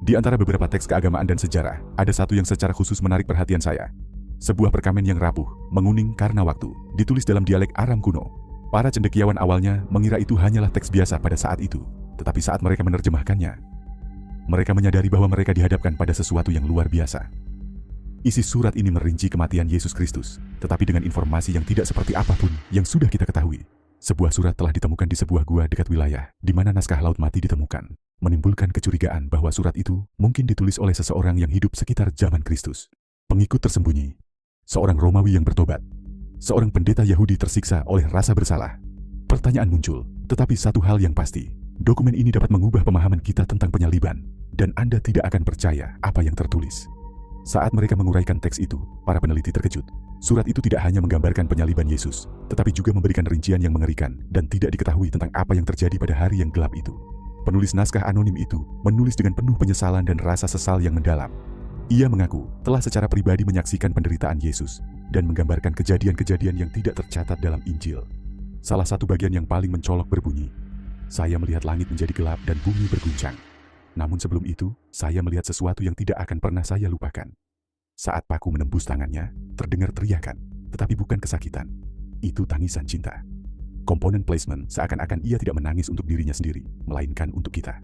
Di antara beberapa teks keagamaan dan sejarah, ada satu yang secara khusus menarik perhatian saya. Sebuah perkamen yang rapuh, menguning karena waktu, ditulis dalam dialek Aram kuno. Para cendekiawan awalnya mengira itu hanyalah teks biasa pada saat itu, tetapi saat mereka menerjemahkannya, mereka menyadari bahwa mereka dihadapkan pada sesuatu yang luar biasa. Isi surat ini merinci kematian Yesus Kristus, tetapi dengan informasi yang tidak seperti apapun yang sudah kita ketahui. Sebuah surat telah ditemukan di sebuah gua dekat wilayah di mana naskah Laut Mati ditemukan, menimbulkan kecurigaan bahwa surat itu mungkin ditulis oleh seseorang yang hidup sekitar zaman Kristus. Pengikut tersembunyi, seorang Romawi yang bertobat, seorang pendeta Yahudi tersiksa oleh rasa bersalah. Pertanyaan muncul, tetapi satu hal yang pasti, dokumen ini dapat mengubah pemahaman kita tentang penyaliban, dan Anda tidak akan percaya apa yang tertulis. Saat mereka menguraikan teks itu, para peneliti terkejut. Surat itu tidak hanya menggambarkan penyaliban Yesus, tetapi juga memberikan rincian yang mengerikan dan tidak diketahui tentang apa yang terjadi pada hari yang gelap itu. Penulis naskah anonim itu menulis dengan penuh penyesalan dan rasa sesal yang mendalam. Ia mengaku telah secara pribadi menyaksikan penderitaan Yesus dan menggambarkan kejadian-kejadian yang tidak tercatat dalam Injil. Salah satu bagian yang paling mencolok berbunyi, "Saya melihat langit menjadi gelap dan bumi berguncang. Namun sebelum itu, saya melihat sesuatu yang tidak akan pernah saya lupakan. Saat paku menembus tangannya, terdengar teriakan, tetapi bukan kesakitan. Itu tangisan cinta." Komponen placement seakan-akan ia tidak menangis untuk dirinya sendiri, melainkan untuk kita.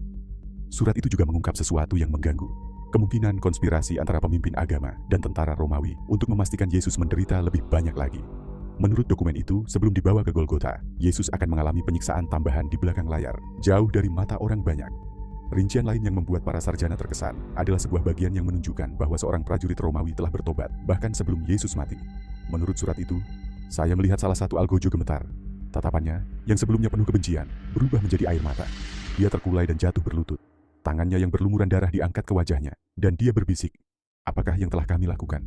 Surat itu juga mengungkap sesuatu yang mengganggu. Kemungkinan konspirasi antara pemimpin agama dan tentara Romawi untuk memastikan Yesus menderita lebih banyak lagi. Menurut dokumen itu, sebelum dibawa ke Golgota, Yesus akan mengalami penyiksaan tambahan di belakang layar, jauh dari mata orang banyak. Rincian lain yang membuat para sarjana terkesan adalah sebuah bagian yang menunjukkan bahwa seorang prajurit Romawi telah bertobat, bahkan sebelum Yesus mati. Menurut surat itu, saya melihat salah satu algojo gemetar. Tatapannya, yang sebelumnya penuh kebencian, berubah menjadi air mata. Dia terkulai dan jatuh berlutut. Tangannya yang berlumuran darah diangkat ke wajahnya, dan dia berbisik, "Apakah yang telah kami lakukan?"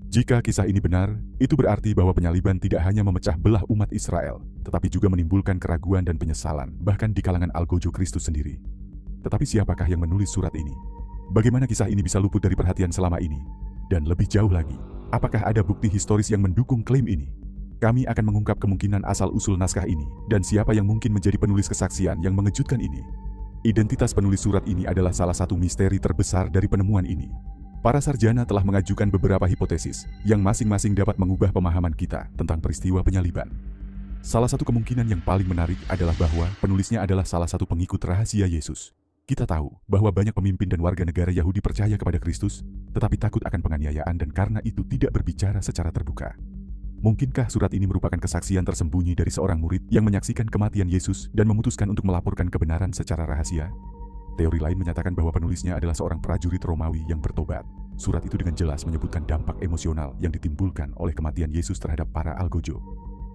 Jika kisah ini benar, itu berarti bahwa penyaliban tidak hanya memecah belah umat Israel, tetapi juga menimbulkan keraguan dan penyesalan, bahkan di kalangan algojo Kristus sendiri. Tetapi siapakah yang menulis surat ini? Bagaimana kisah ini bisa luput dari perhatian selama ini? Dan lebih jauh lagi, apakah ada bukti historis yang mendukung klaim ini? Kami akan mengungkap kemungkinan asal-usul naskah ini, dan siapa yang mungkin menjadi penulis kesaksian yang mengejutkan ini. Identitas penulis surat ini adalah salah satu misteri terbesar dari penemuan ini. Para sarjana telah mengajukan beberapa hipotesis, yang masing-masing dapat mengubah pemahaman kita tentang peristiwa penyaliban. Salah satu kemungkinan yang paling menarik adalah bahwa penulisnya adalah salah satu pengikut rahasia Yesus. Kita tahu bahwa banyak pemimpin dan warga negara Yahudi percaya kepada Kristus, tetapi takut akan penganiayaan dan karena itu tidak berbicara secara terbuka. Mungkinkah surat ini merupakan kesaksian tersembunyi dari seorang murid yang menyaksikan kematian Yesus dan memutuskan untuk melaporkan kebenaran secara rahasia? Teori lain menyatakan bahwa penulisnya adalah seorang prajurit Romawi yang bertobat. Surat itu dengan jelas menyebutkan dampak emosional yang ditimbulkan oleh kematian Yesus terhadap para algojo.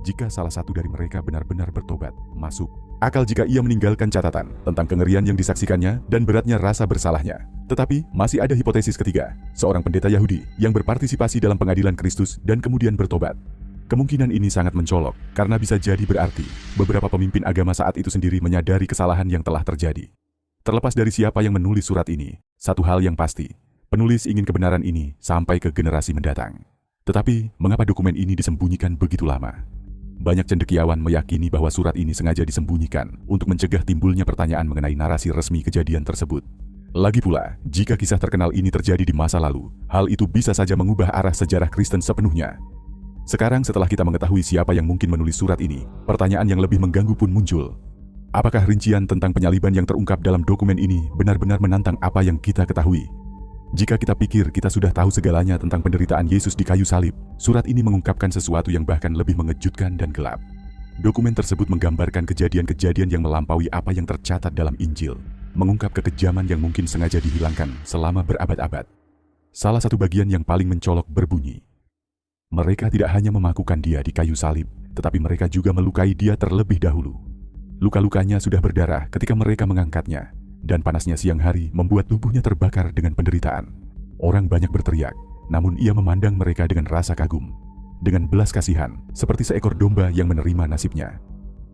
Jika salah satu dari mereka benar-benar bertobat, masuk akal jika ia meninggalkan catatan tentang kengerian yang disaksikannya dan beratnya rasa bersalahnya. Tetapi, masih ada hipotesis ketiga, seorang pendeta Yahudi yang berpartisipasi dalam pengadilan Kristus dan kemudian bertobat. Kemungkinan ini sangat mencolok, karena bisa jadi berarti beberapa pemimpin agama saat itu sendiri menyadari kesalahan yang telah terjadi. Terlepas dari siapa yang menulis surat ini, satu hal yang pasti, penulis ingin kebenaran ini sampai ke generasi mendatang. Tetapi, mengapa dokumen ini disembunyikan begitu lama? Banyak cendekiawan meyakini bahwa surat ini sengaja disembunyikan untuk mencegah timbulnya pertanyaan mengenai narasi resmi kejadian tersebut. Lagi pula, jika kisah terkenal ini terjadi di masa lalu, hal itu bisa saja mengubah arah sejarah Kristen sepenuhnya. Sekarang setelah kita mengetahui siapa yang mungkin menulis surat ini, pertanyaan yang lebih mengganggu pun muncul. Apakah rincian tentang penyaliban yang terungkap dalam dokumen ini benar-benar menantang apa yang kita ketahui? Jika kita pikir kita sudah tahu segalanya tentang penderitaan Yesus di kayu salib, surat ini mengungkapkan sesuatu yang bahkan lebih mengejutkan dan gelap. Dokumen tersebut menggambarkan kejadian-kejadian yang melampaui apa yang tercatat dalam Injil, mengungkap kekejaman yang mungkin sengaja dihilangkan selama berabad-abad. Salah satu bagian yang paling mencolok berbunyi, "Mereka tidak hanya memakukan dia di kayu salib, tetapi mereka juga melukai dia terlebih dahulu. Luka-lukanya sudah berdarah ketika mereka mengangkatnya, dan panasnya siang hari membuat tubuhnya terbakar dengan penderitaan. Orang banyak berteriak, namun ia memandang mereka dengan rasa kagum, dengan belas kasihan, seperti seekor domba yang menerima nasibnya."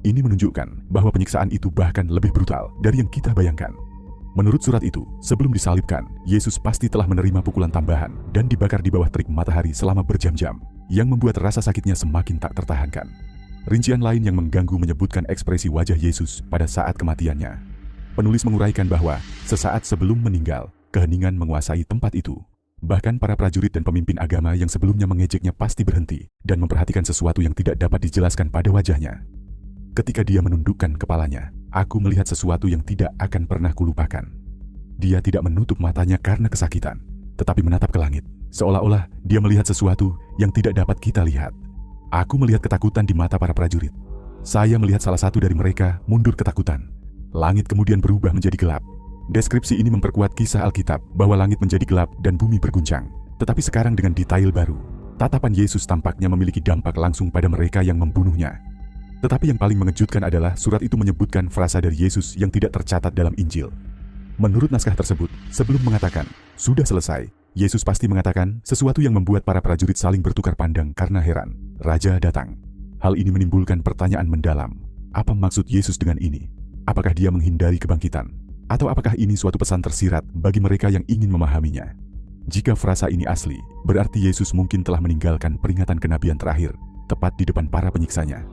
Ini menunjukkan bahwa penyiksaan itu bahkan lebih brutal dari yang kita bayangkan. Menurut surat itu, sebelum disalibkan, Yesus pasti telah menerima pukulan tambahan dan dibakar di bawah terik matahari selama berjam-jam, yang membuat rasa sakitnya semakin tak tertahankan. Rincian lain yang mengganggu menyebutkan ekspresi wajah Yesus pada saat kematiannya. Penulis menguraikan bahwa sesaat sebelum meninggal, keheningan menguasai tempat itu. Bahkan para prajurit dan pemimpin agama yang sebelumnya mengejeknya pasti berhenti dan memperhatikan sesuatu yang tidak dapat dijelaskan pada wajahnya. Ketika dia menundukkan kepalanya, aku melihat sesuatu yang tidak akan pernah kulupakan. Dia tidak menutup matanya karena kesakitan, tetapi menatap ke langit, seolah-olah dia melihat sesuatu yang tidak dapat kita lihat. Aku melihat ketakutan di mata para prajurit. Saya melihat salah satu dari mereka mundur ketakutan. Langit kemudian berubah menjadi gelap. Deskripsi ini memperkuat kisah Alkitab bahwa langit menjadi gelap dan bumi berguncang. Tetapi sekarang dengan detail baru. Tatapan Yesus tampaknya memiliki dampak langsung pada mereka yang membunuhnya. Tetapi yang paling mengejutkan adalah surat itu menyebutkan frasa dari Yesus yang tidak tercatat dalam Injil. Menurut naskah tersebut, sebelum mengatakan, "Sudah selesai," Yesus pasti mengatakan sesuatu yang membuat para prajurit saling bertukar pandang karena heran. Raja datang. Hal ini menimbulkan pertanyaan mendalam. Apa maksud Yesus dengan ini? Apakah dia menghindari kebangkitan? Atau apakah ini suatu pesan tersirat bagi mereka yang ingin memahaminya? Jika frasa ini asli, berarti Yesus mungkin telah meninggalkan peringatan kenabian terakhir, tepat di depan para penyiksanya.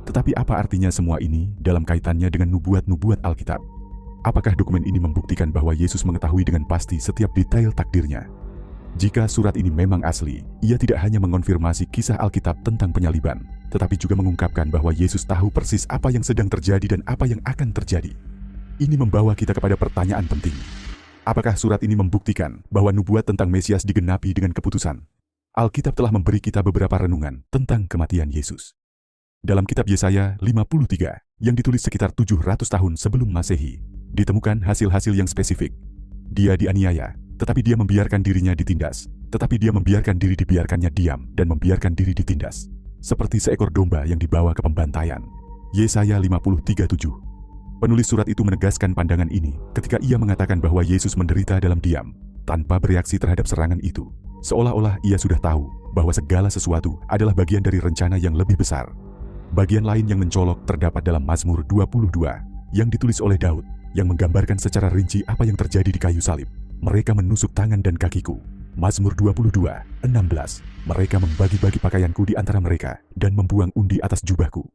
Tetapi apa artinya semua ini dalam kaitannya dengan nubuat-nubuat Alkitab? Apakah dokumen ini membuktikan bahwa Yesus mengetahui dengan pasti setiap detail takdirnya? Jika surat ini memang asli, ia tidak hanya mengonfirmasi kisah Alkitab tentang penyaliban, tetapi juga mengungkapkan bahwa Yesus tahu persis apa yang sedang terjadi dan apa yang akan terjadi. Ini membawa kita kepada pertanyaan penting. Apakah surat ini membuktikan bahwa nubuat tentang Mesias digenapi dengan keputusan? Alkitab telah memberi kita beberapa renungan tentang kematian Yesus. Dalam kitab Yesaya 53, yang ditulis sekitar 700 tahun sebelum Masehi, ditemukan hasil-hasil yang spesifik. Dia dianiaya, tetapi dia membiarkan dirinya ditindas. Tetapi dia membiarkan diri dibiarkannya diam dan membiarkan diri ditindas. Seperti seekor domba yang dibawa ke pembantaian. Yesaya 53:7. Penulis surat itu menegaskan pandangan ini ketika ia mengatakan bahwa Yesus menderita dalam diam, tanpa bereaksi terhadap serangan itu. Seolah-olah ia sudah tahu bahwa segala sesuatu adalah bagian dari rencana yang lebih besar. Bagian lain yang mencolok terdapat dalam Mazmur 22, yang ditulis oleh Daud, yang menggambarkan secara rinci apa yang terjadi di kayu salib. Mereka menusuk tangan dan kakiku. Mazmur 22:16. Mereka membagi-bagi pakaianku di antara mereka dan membuang undi atas jubahku.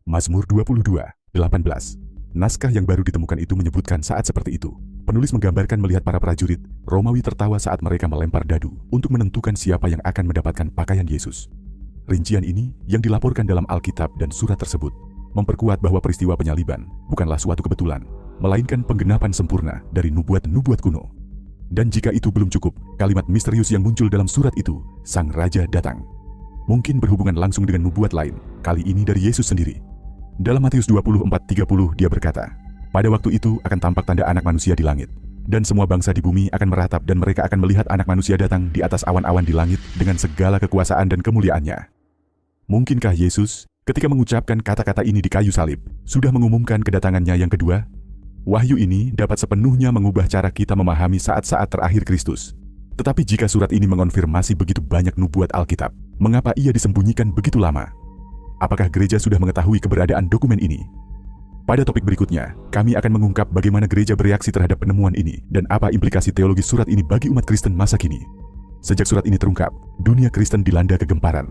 Mazmur 22:18. Naskah yang baru ditemukan itu menyebutkan saat seperti itu. Penulis menggambarkan melihat para prajurit Romawi tertawa saat mereka melempar dadu untuk menentukan siapa yang akan mendapatkan pakaian Yesus. Rincian ini yang dilaporkan dalam Alkitab dan surat tersebut memperkuat bahwa peristiwa penyaliban bukanlah suatu kebetulan, melainkan penggenapan sempurna dari nubuat-nubuat kuno. Dan jika itu belum cukup, kalimat misterius yang muncul dalam surat itu, Sang Raja datang. Mungkin berhubungan langsung dengan nubuat lain, kali ini dari Yesus sendiri. Dalam Matius 24:30 dia berkata, "Pada waktu itu akan tampak tanda anak manusia di langit, dan semua bangsa di bumi akan meratap dan mereka akan melihat anak manusia datang di atas awan-awan di langit dengan segala kekuasaan dan kemuliaannya." Mungkinkah Yesus, ketika mengucapkan kata-kata ini di kayu salib, sudah mengumumkan kedatangannya yang kedua? Wahyu ini dapat sepenuhnya mengubah cara kita memahami saat-saat terakhir Kristus. Tetapi jika surat ini mengonfirmasi begitu banyak nubuat Alkitab, mengapa ia disembunyikan begitu lama? Apakah gereja sudah mengetahui keberadaan dokumen ini? Pada topik berikutnya, kami akan mengungkap bagaimana gereja bereaksi terhadap penemuan ini dan apa implikasi teologis surat ini bagi umat Kristen masa kini. Sejak surat ini terungkap, dunia Kristen dilanda kegemparan.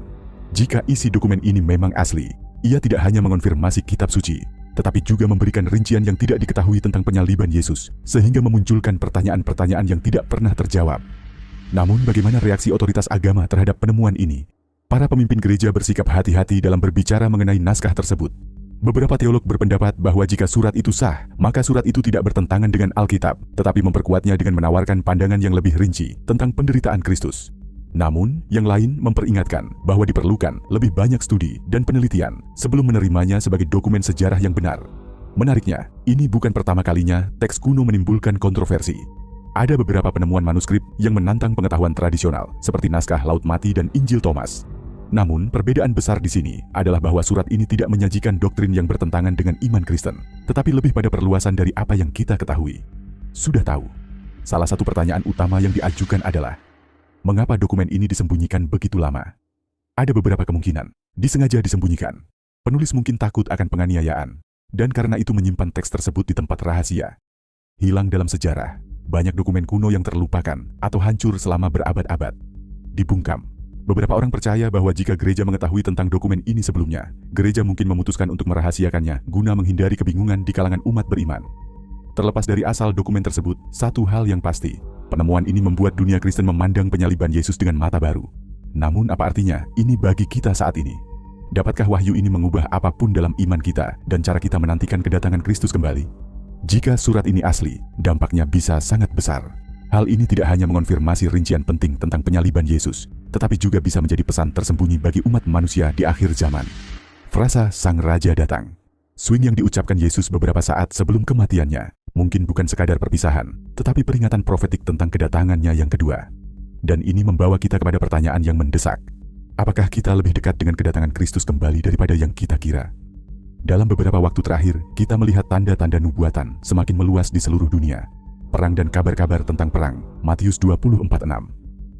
Jika isi dokumen ini memang asli, ia tidak hanya mengonfirmasi kitab suci, tetapi juga memberikan rincian yang tidak diketahui tentang penyaliban Yesus, sehingga memunculkan pertanyaan-pertanyaan yang tidak pernah terjawab. Namun bagaimana reaksi otoritas agama terhadap penemuan ini? Para pemimpin gereja bersikap hati-hati dalam berbicara mengenai naskah tersebut. Beberapa teolog berpendapat bahwa jika surat itu sah, maka surat itu tidak bertentangan dengan Alkitab, tetapi memperkuatnya dengan menawarkan pandangan yang lebih rinci tentang penderitaan Kristus. Namun, yang lain memperingatkan bahwa diperlukan lebih banyak studi dan penelitian sebelum menerimanya sebagai dokumen sejarah yang benar. Menariknya, ini bukan pertama kalinya teks kuno menimbulkan kontroversi. Ada beberapa penemuan manuskrip yang menantang pengetahuan tradisional, seperti naskah Laut Mati dan Injil Thomas. Namun, perbedaan besar di sini adalah bahwa surat ini tidak menyajikan doktrin yang bertentangan dengan iman Kristen, tetapi lebih pada perluasan dari apa yang kita ketahui. Sudah tahu, salah satu pertanyaan utama yang diajukan adalah, mengapa dokumen ini disembunyikan begitu lama? Ada beberapa kemungkinan. Disengaja disembunyikan. Penulis mungkin takut akan penganiayaan, dan karena itu menyimpan teks tersebut di tempat rahasia. Hilang dalam sejarah, banyak dokumen kuno yang terlupakan atau hancur selama berabad-abad. Dibungkam. Beberapa orang percaya bahwa jika gereja mengetahui tentang dokumen ini sebelumnya, gereja mungkin memutuskan untuk merahasiakannya guna menghindari kebingungan di kalangan umat beriman. Terlepas dari asal dokumen tersebut, satu hal yang pasti, penemuan ini membuat dunia Kristen memandang penyaliban Yesus dengan mata baru. Namun apa artinya ini bagi kita saat ini? Dapatkah wahyu ini mengubah apapun dalam iman kita dan cara kita menantikan kedatangan Kristus kembali? Jika surat ini asli, dampaknya bisa sangat besar. Hal ini tidak hanya mengonfirmasi rincian penting tentang penyaliban Yesus, tetapi juga bisa menjadi pesan tersembunyi bagi umat manusia di akhir zaman. Frasa Sang Raja Datang. Swing yang diucapkan Yesus beberapa saat sebelum kematiannya mungkin bukan sekadar perpisahan, tetapi peringatan profetik tentang kedatangannya yang kedua. Dan ini membawa kita kepada pertanyaan yang mendesak. Apakah kita lebih dekat dengan kedatangan Kristus kembali daripada yang kita kira? Dalam beberapa waktu terakhir, kita melihat tanda-tanda nubuatan semakin meluas di seluruh dunia. Perang dan kabar-kabar tentang perang, Matius 24:6.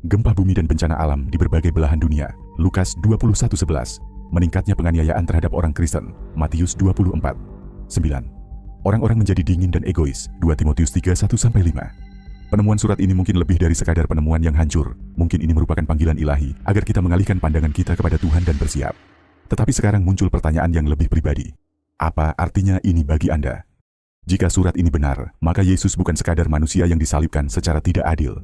Gempa bumi dan bencana alam di berbagai belahan dunia, Lukas 21:11. Meningkatnya penganiayaan terhadap orang Kristen, Matius 24:9. Orang-orang menjadi dingin dan egois, 2 Timotius 3:1-5. Penemuan surat ini mungkin lebih dari sekadar penemuan yang hancur. Mungkin ini merupakan panggilan ilahi agar kita mengalihkan pandangan kita kepada Tuhan dan bersiap. Tetapi sekarang muncul pertanyaan yang lebih pribadi. Apa artinya ini bagi Anda? Jika surat ini benar, maka Yesus bukan sekadar manusia yang disalibkan secara tidak adil.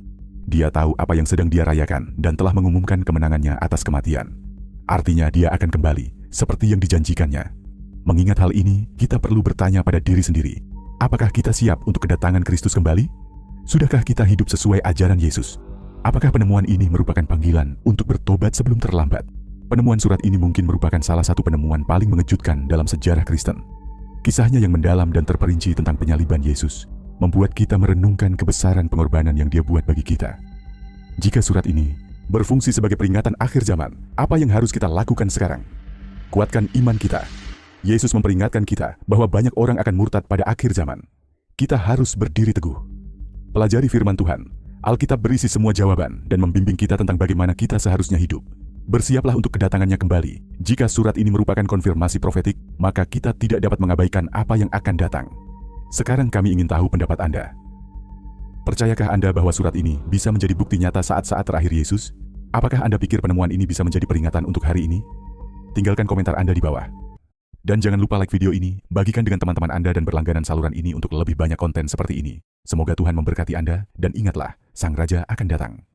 Dia tahu apa yang sedang dia rayakan dan telah mengumumkan kemenangannya atas kematian. Artinya dia akan kembali, seperti yang dijanjikannya. Mengingat hal ini, kita perlu bertanya pada diri sendiri, apakah kita siap untuk kedatangan Kristus kembali? Sudahkah kita hidup sesuai ajaran Yesus? Apakah penemuan ini merupakan panggilan untuk bertobat sebelum terlambat? Penemuan surat ini mungkin merupakan salah satu penemuan paling mengejutkan dalam sejarah Kristen. Kisahnya yang mendalam dan terperinci tentang penyaliban Yesus membuat kita merenungkan kebesaran pengorbanan yang Dia buat bagi kita. Jika surat ini berfungsi sebagai peringatan akhir zaman, apa yang harus kita lakukan sekarang? Kuatkan iman kita. Yesus memperingatkan kita bahwa banyak orang akan murtad pada akhir zaman. Kita harus berdiri teguh. Pelajari firman Tuhan. Alkitab berisi semua jawaban dan membimbing kita tentang bagaimana kita seharusnya hidup. Bersiaplah untuk kedatangannya kembali. Jika surat ini merupakan konfirmasi profetik, maka kita tidak dapat mengabaikan apa yang akan datang. Sekarang kami ingin tahu pendapat Anda. Percayakah Anda bahwa surat ini bisa menjadi bukti nyata saat-saat terakhir Yesus? Apakah Anda pikir penemuan ini bisa menjadi peringatan untuk hari ini? Tinggalkan komentar Anda di bawah. Dan jangan lupa like video ini, bagikan dengan teman-teman Anda dan berlangganan saluran ini untuk lebih banyak konten seperti ini. Semoga Tuhan memberkati Anda, dan ingatlah, Sang Raja akan datang.